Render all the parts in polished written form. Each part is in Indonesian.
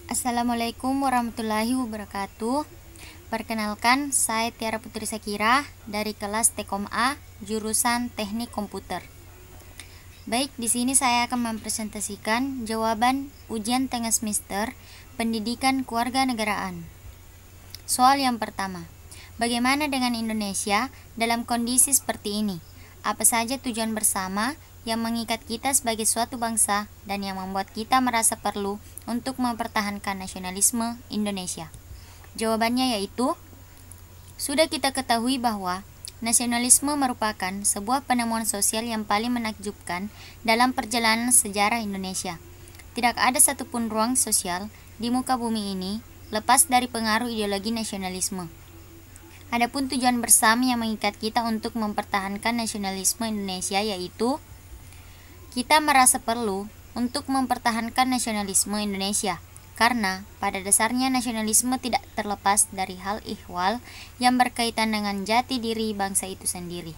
Assalamualaikum warahmatullahi wabarakatuh. Perkenalkan, saya Tiara Putri Sakira dari kelas Tekom A, jurusan Teknik Komputer. Baik, di sini saya akan mempresentasikan jawaban ujian tengah semester Pendidikan Kewarganegaraan. Soal yang pertama, bagaimana dengan Indonesia dalam kondisi seperti ini? Apa saja tujuan bersama yang mengikat kita sebagai suatu bangsa dan yang membuat kita merasa perlu untuk mempertahankan nasionalisme Indonesia? Jawabannya yaitu, sudah kita ketahui bahwa nasionalisme merupakan sebuah penemuan sosial yang paling menakjubkan dalam perjalanan sejarah Indonesia. Tidak ada satupun ruang sosial di muka bumi ini lepas dari pengaruh ideologi nasionalisme. Adapun tujuan bersama yang mengikat kita untuk mempertahankan nasionalisme Indonesia yaitu, kita merasa perlu untuk mempertahankan nasionalisme Indonesia karena pada dasarnya nasionalisme tidak terlepas dari hal ihwal yang berkaitan dengan jati diri bangsa itu sendiri.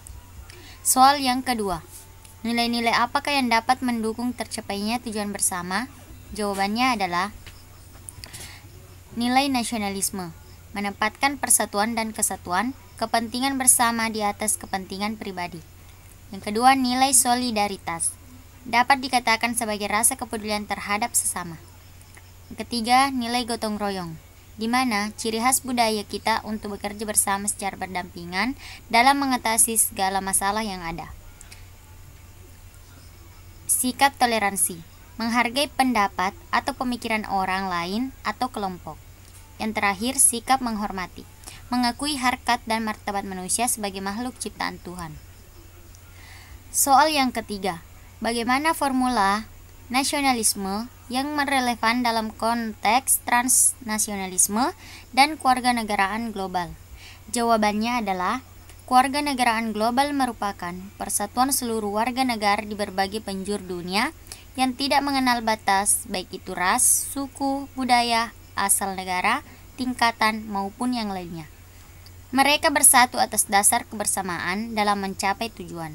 Soal yang kedua, nilai-nilai apakah yang dapat mendukung tercapainya tujuan bersama? Jawabannya adalah nilai nasionalisme, menempatkan persatuan dan kesatuan, kepentingan bersama di atas kepentingan pribadi. Yang kedua, nilai solidaritas, dapat dikatakan sebagai rasa kepedulian terhadap sesama. Yang ketiga, nilai gotong royong, di mana ciri khas budaya kita untuk bekerja bersama secara berdampingan dalam mengatasi segala masalah yang ada. Sikap toleransi, menghargai pendapat atau pemikiran orang lain atau kelompok. Yang terakhir, sikap menghormati, mengakui harkat dan martabat manusia sebagai makhluk ciptaan Tuhan. Soal yang ketiga, bagaimana formula nasionalisme yang relevan dalam konteks transnasionalisme dan kewarganegaraan global? Jawabannya adalah, kewarganegaraan global merupakan persatuan seluruh warga negara di berbagai penjuru dunia yang tidak mengenal batas, baik itu ras, suku, budaya, asal negara, tingkatan, maupun yang lainnya. Mereka bersatu atas dasar kebersamaan dalam mencapai tujuan.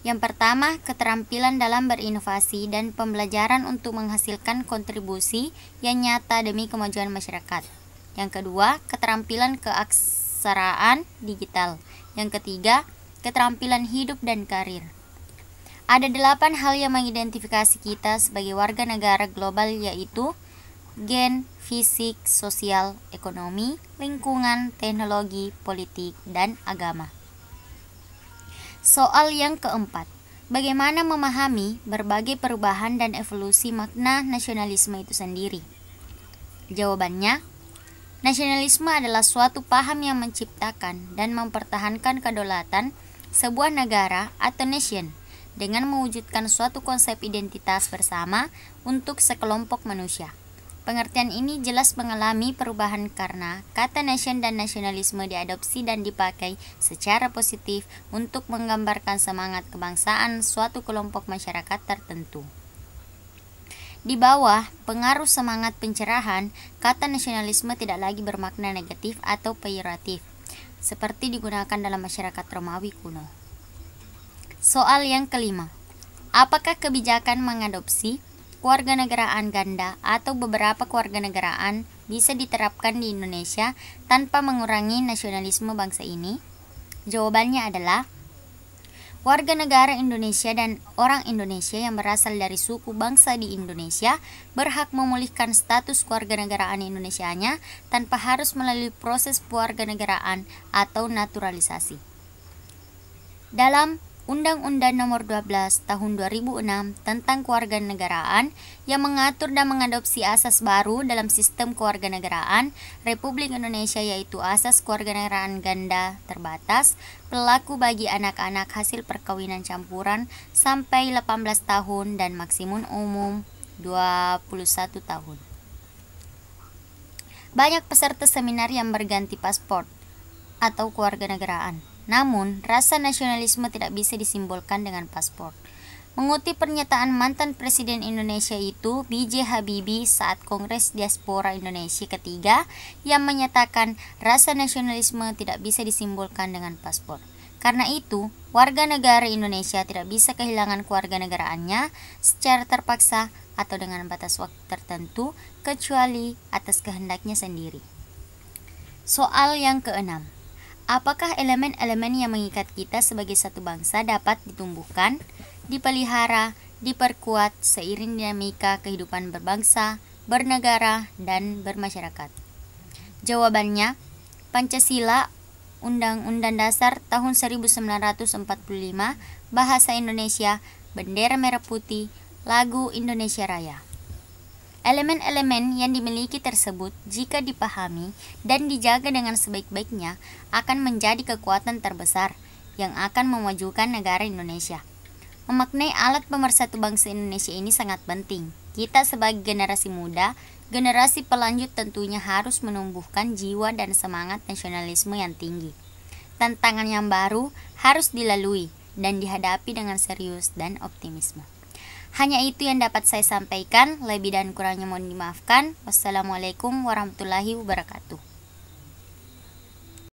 Yang pertama, keterampilan dalam berinovasi dan pembelajaran untuk menghasilkan kontribusi yang nyata demi kemajuan masyarakat. Yang kedua, keterampilan keaksaraan digital. Yang ketiga, keterampilan hidup dan karir. Ada 8 hal yang mengidentifikasi kita sebagai warga negara global, yaitu gen, fisik, sosial, ekonomi, lingkungan, teknologi, politik, dan agama. Soal yang keempat, bagaimana memahami berbagai perubahan dan evolusi makna nasionalisme itu sendiri? Jawabannya, nasionalisme adalah suatu paham yang menciptakan dan mempertahankan kedaulatan sebuah negara atau nation dengan mewujudkan suatu konsep identitas bersama untuk sekelompok manusia. Pengertian ini jelas mengalami perubahan karena kata nation dan nasionalisme diadopsi dan dipakai secara positif untuk menggambarkan semangat kebangsaan suatu kelompok masyarakat tertentu. Di bawah pengaruh semangat pencerahan, kata nasionalisme tidak lagi bermakna negatif atau peyoratif, seperti digunakan dalam masyarakat Romawi kuno. Soal yang kelima, apakah kebijakan mengadopsi kewarganegaraan ganda atau beberapa kewarganegaraan bisa diterapkan di Indonesia tanpa mengurangi nasionalisme bangsa ini? Jawabannya adalah, warga negara Indonesia dan orang Indonesia yang berasal dari suku bangsa di Indonesia berhak memulihkan status kewarganegaraan Indonesianya tanpa harus melalui proses kewarganegaraan atau naturalisasi. Dalam Undang-Undang Nomor 12 Tahun 2006 tentang Kewarganegaraan yang mengatur dan mengadopsi asas baru dalam sistem kewarganegaraan Republik Indonesia, yaitu asas kewarganegaraan ganda terbatas, berlaku bagi anak-anak hasil perkawinan campuran sampai 18 tahun dan maksimum umum 21 tahun. Banyak peserta seminar yang berganti paspor atau kewarganegaraan. Namun, rasa nasionalisme tidak bisa disimbolkan dengan paspor. Mengutip pernyataan mantan Presiden Indonesia itu, B.J. Habibie saat Kongres Diaspora Indonesia ketiga, yang menyatakan rasa nasionalisme tidak bisa disimbolkan dengan paspor. Karena itu, warga negara Indonesia tidak bisa kehilangan kewarganegaraannya secara terpaksa atau dengan batas waktu tertentu kecuali atas kehendaknya sendiri. Soal yang keenam, apakah elemen-elemen yang mengikat kita sebagai satu bangsa dapat ditumbuhkan, dipelihara, diperkuat seiring dinamika kehidupan berbangsa, bernegara, dan bermasyarakat? Jawabannya, Pancasila, Undang-Undang Dasar tahun 1945, Bahasa Indonesia, Bendera Merah Putih, Lagu Indonesia Raya. Elemen-elemen yang dimiliki tersebut jika dipahami dan dijaga dengan sebaik-baiknya akan menjadi kekuatan terbesar yang akan memajukan negara Indonesia. Memaknai alat pemersatu bangsa Indonesia ini sangat penting. Kita sebagai generasi muda, generasi pelanjut tentunya harus menumbuhkan jiwa dan semangat nasionalisme yang tinggi. Tantangan yang baru harus dilalui dan dihadapi dengan serius dan optimisme. Hanya itu yang dapat saya sampaikan, lebih dan kurangnya mohon dimaafkan. Wassalamualaikum warahmatullahi wabarakatuh.